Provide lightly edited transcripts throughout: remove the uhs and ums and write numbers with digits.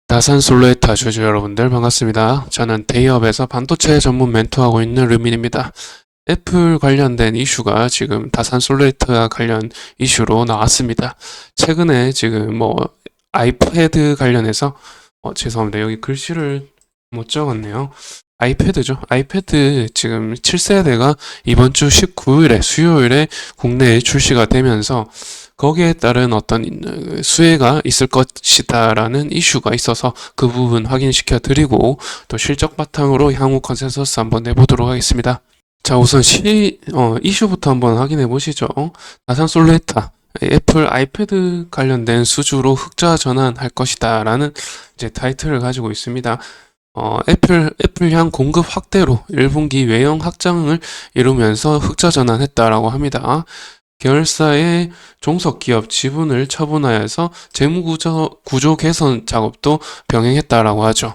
다산 솔로에타 주주 여러분들 반갑습니다. 저는 대기업에서 반도체 전문 멘토하고 있는 르민입니다. 애플 관련된 이슈가 지금 다산 솔로에타 관련 이슈로 나왔습니다. 최근에 지금 아이패드 관련해서 죄송합니다. 여기 글씨를 못 적었네요. 아이패드죠. 아이패드 지금 7세대가 이번 주 19일에 수요일에 국내에 출시가 되면서 거기에 따른 어떤 수혜가 있을 것이다라는 이슈가 있어서 그 부분 확인시켜 드리고 또 실적 바탕으로 향후 컨센서스 한번 내보도록 하겠습니다. 자, 우선 이슈부터 한번 확인해 보시죠. 다산 솔루에타 애플 아이패드 관련된 수주로 흑자 전환할 것이다 라는 이제 타이틀을 가지고 있습니다. 애플향 공급 확대로 1분기 외형 확장을 이루면서 흑자 전환했다라고 합니다. 계열사의 종속기업 지분을 처분하여서 재무구조 개선 작업도 병행했다라고 하죠.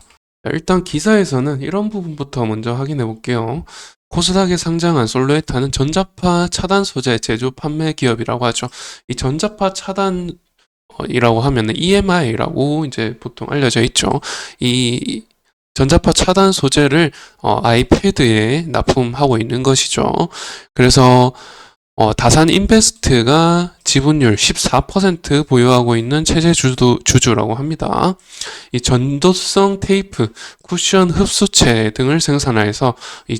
일단 기사에서는 이런 부분부터 먼저 확인해 볼게요. 코스닥에 상장한 솔루에타는 전자파 차단 소재 제조 판매 기업이라고 하죠. 이 전자파 차단이라고 하면 EMI라고 이제 보통 알려져 있죠. 이 전자파 차단 소재를 아이패드에 납품하고 있는 것이죠. 그래서 다산 인베스트가 지분율 14% 보유하고 있는 체제 주주라고 합니다. 이 전도성 테이프, 쿠션 흡수체 등을 생산해서 이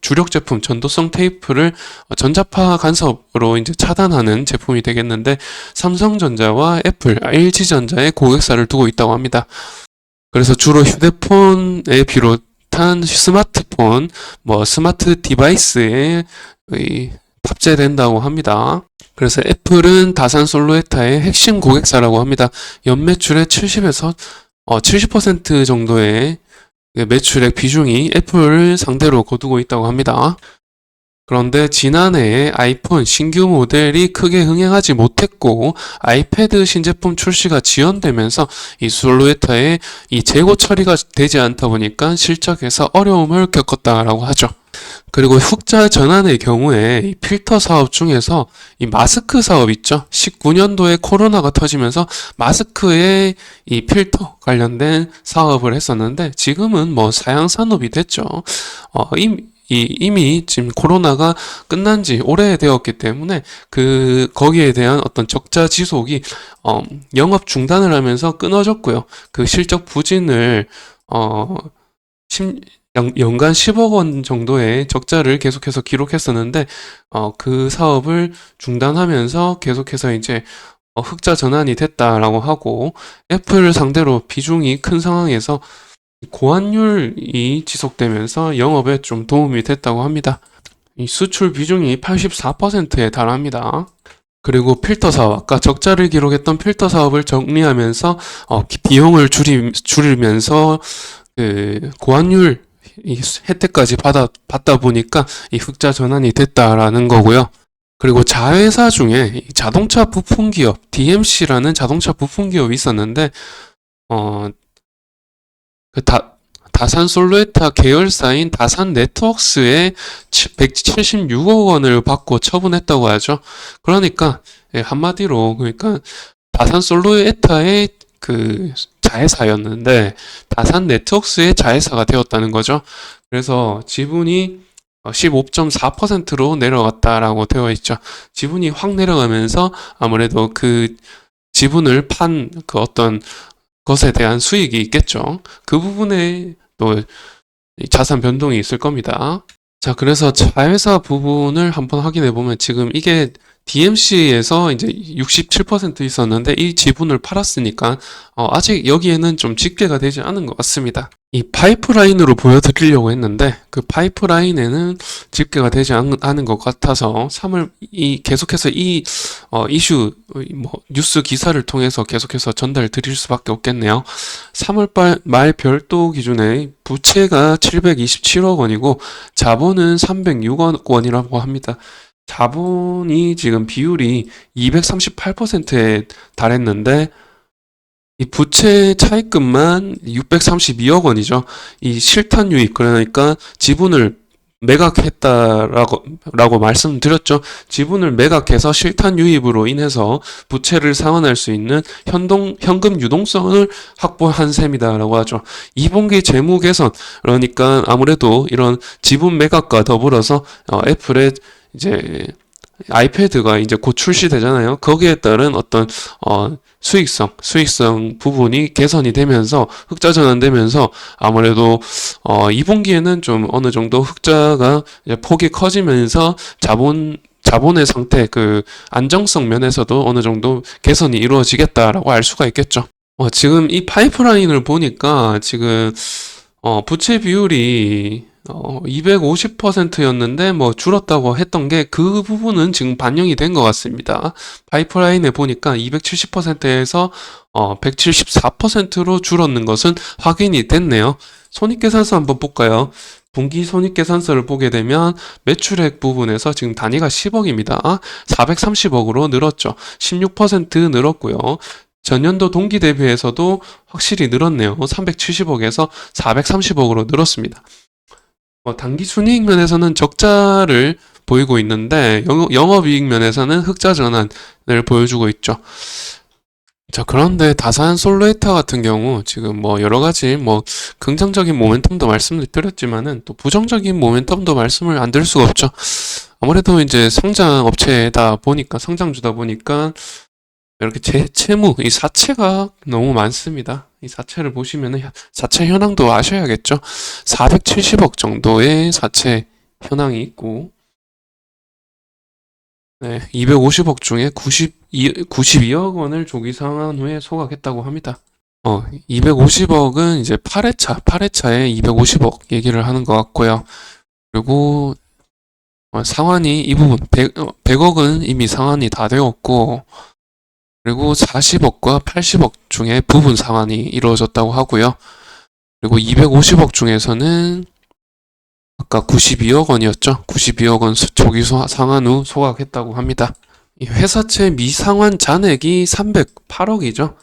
주력 제품 전도성 테이프를 전자파 간섭으로 이제 차단하는 제품이 되겠는데 삼성전자와 애플, LG전자에 고객사를 두고 있다고 합니다. 그래서 주로 휴대폰에 비롯한 스마트폰, 스마트 디바이스에 탑재된다고 합니다. 그래서 애플은 다산 솔루에타의 핵심 고객사라고 합니다. 연매출의 70에서 70% 정도의 매출액 비중이 애플을 상대로 거두고 있다고 합니다. 그런데 지난해에 아이폰 신규 모델이 크게 흥행하지 못했고 아이패드 신제품 출시가 지연되면서 이 솔루에타의 이 재고 처리가 되지 않다 보니까 실적에서 어려움을 겪었다라고 하죠. 그리고 흑자 전환의 경우에 이 필터 사업 중에서 이 마스크 사업 있죠. 19년도에 코로나가 터지면서 마스크에 이 필터 관련된 사업을 했었는데 지금은 사양 산업이 됐죠. 이미 지금 코로나가 끝난 지 오래되었기 때문에 거기에 대한 어떤 적자 지속이 영업 중단을 하면서 끊어졌고요. 그 실적 부진을 연간 10억 원 정도의 적자를 계속해서 기록했었는데 그 사업을 중단하면서 계속해서 이제 흑자 전환이 됐다라고 하고 애플 상대로 비중이 큰 상황에서 고환율이 지속되면서 영업에 좀 도움이 됐다고 합니다. 이 수출 비중이 84%에 달합니다. 그리고 필터 사업, 아까 적자를 기록했던 필터 사업을 정리하면서 비용을 줄이면서 그 고환율 이 혜택까지 받다 보니까 이 흑자 전환이 됐다라는 거고요. 그리고 자회사 중에 이 자동차 부품 기업 DMC라는 자동차 부품 기업이 있었는데 다산 솔루에타 계열사인 다산 네트웍스에 176억 원을 받고 처분했다고 하죠. 그러니까 한마디로 다산 솔루에타의 그 자회사였는데 다산 네트웍스의 자회사가 되었다는 거죠. 그래서 지분이 15.4%로 내려갔다라고 되어 있죠. 지분이 확 내려가면서 아무래도 그 지분을 판 그 어떤 것에 대한 수익이 있겠죠. 그 부분에 또 자산 변동이 있을 겁니다. 자, 그래서 자회사 부분을 한번 확인해 보면 지금 이게 DMC에서 이제 67% 있었는데 이 지분을 팔았으니까 아직 여기에는 좀 집계가 되지 않은 것 같습니다. 이 파이프라인으로 보여드리려고 했는데 그 파이프라인에는 집계가 되지 않은 것 같아서 계속해서 이 이슈 뉴스 기사를 통해서 계속해서 전달 드릴 수밖에 없겠네요. 3월 말 별도 기준에 부채가 727억 원이고 자본은 306억 원이라고 합니다. 자본이 지금 비율이 238%에 달했는데 이 부채 차입금만 632억 원이죠. 이 실탄 유입, 그러니까 지분을 매각했다라고 말씀드렸죠. 지분을 매각해서 실탄 유입으로 인해서 부채를 상환할 수 있는 현금 유동성을 확보한 셈이다라고 하죠. 2분기 재무 개선, 그러니까 아무래도 이런 지분 매각과 더불어서 애플의 이제 아이패드가 이제 곧 출시되잖아요. 거기에 따른 어떤 수익성 부분이 개선이 되면서 흑자 전환되면서 아무래도 2분기에는 좀 어느 정도 흑자가 이제 폭이 커지면서 자본의 상태, 그 안정성 면에서도 어느 정도 개선이 이루어지겠다라고 알 수가 있겠죠. 지금 이 파이프라인을 보니까 지금 부채 비율이 250%였는데 뭐 줄었다고 했던 게 그 부분은 지금 반영이 된 것 같습니다. 파이프라인에 보니까 270%에서 174%로 줄었는 것은 확인이 됐네요. 손익계산서 한번 볼까요? 분기 손익계산서를 보게 되면 매출액 부분에서 지금 단위가 10억입니다. 430억으로 늘었죠. 16% 늘었고요. 전년도 동기 대비해서도 확실히 늘었네요. 370억에서 430억으로 늘었습니다. 단기 순이익 면에서는 적자를 보이고 있는데 영업이익 면에서는 흑자 전환을 보여주고 있죠. 자, 그런데 다산 솔루에타 같은 경우 지금 뭐 여러 가지 뭐 긍정적인 모멘텀도 말씀을 드렸지만은 또 부정적인 모멘텀도 말씀을 안 드릴 수가 없죠. 아무래도 이제 성장 업체다 보니까 성장주다 보니까 이렇게 채무, 이 사채가 너무 많습니다. 이 사채를 보시면은 사채 현황도 아셔야겠죠. 470억 정도의 사채 현황이 있고, 네, 250억 중에 92억 원을 조기 상환 후에 소각했다고 합니다. 250억은 이제 8회차에 250억 얘기를 하는 것 같고요. 그리고 상환이 이 부분 100억은 이미 상환이 다 되었고, 그리고 40억과 80억 중에 부분 상환이 이루어졌다고 하고요. 그리고 250억 중에서는 아까 92억 원이었죠. 92억 원 조기 상환 후 소각했다고 합니다. 이 회사채 미상환 잔액이 308억이죠.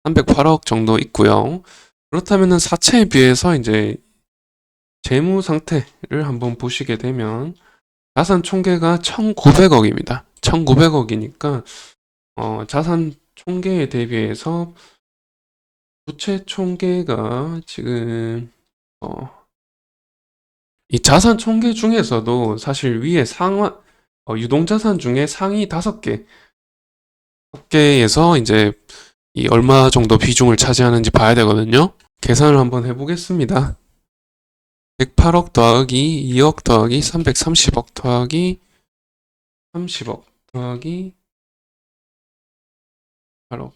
308억 정도 있고요. 그렇다면은 사채에 비해서 이제 재무 상태를 한번 보시게 되면 자산 총계가 1,900억입니다. 1,900억이니까 자산 총계에 대비해서 부채 총계가 지금 이 자산 총계 중에서도 사실 위에 유동자산 중에 상위 5개에서 이제 이 얼마 정도 비중을 차지하는지 봐야 되거든요. 계산을 한번 해보겠습니다. 108억 더하기 2억 더하기 330억 더하기 30억 더하기 8억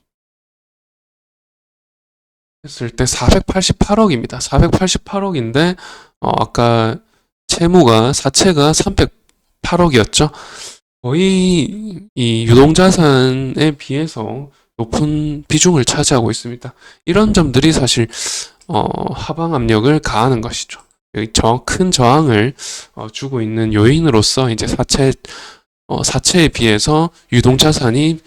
했을 때 488억입니다. 488억인데 아까 사채가 308억이었죠. 거의 이 유동자산에 비해서 높은 비중을 차지하고 있습니다. 이런 점들이 사실 하방 압력을 가하는 것이죠. 큰 저항을 주고 있는 요인으로서 이제 사채에 비해서 유동자산이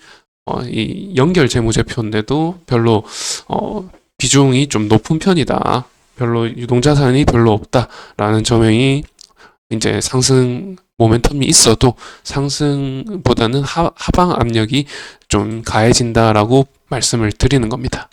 이 연결 재무제표인데도 별로 비중이 좀 높은 편이다. 별로 유동자산이 별로 없다라는 점이 이제 상승 모멘텀이 있어도 상승보다는 하방 압력이 좀 가해진다라고 말씀을 드리는 겁니다.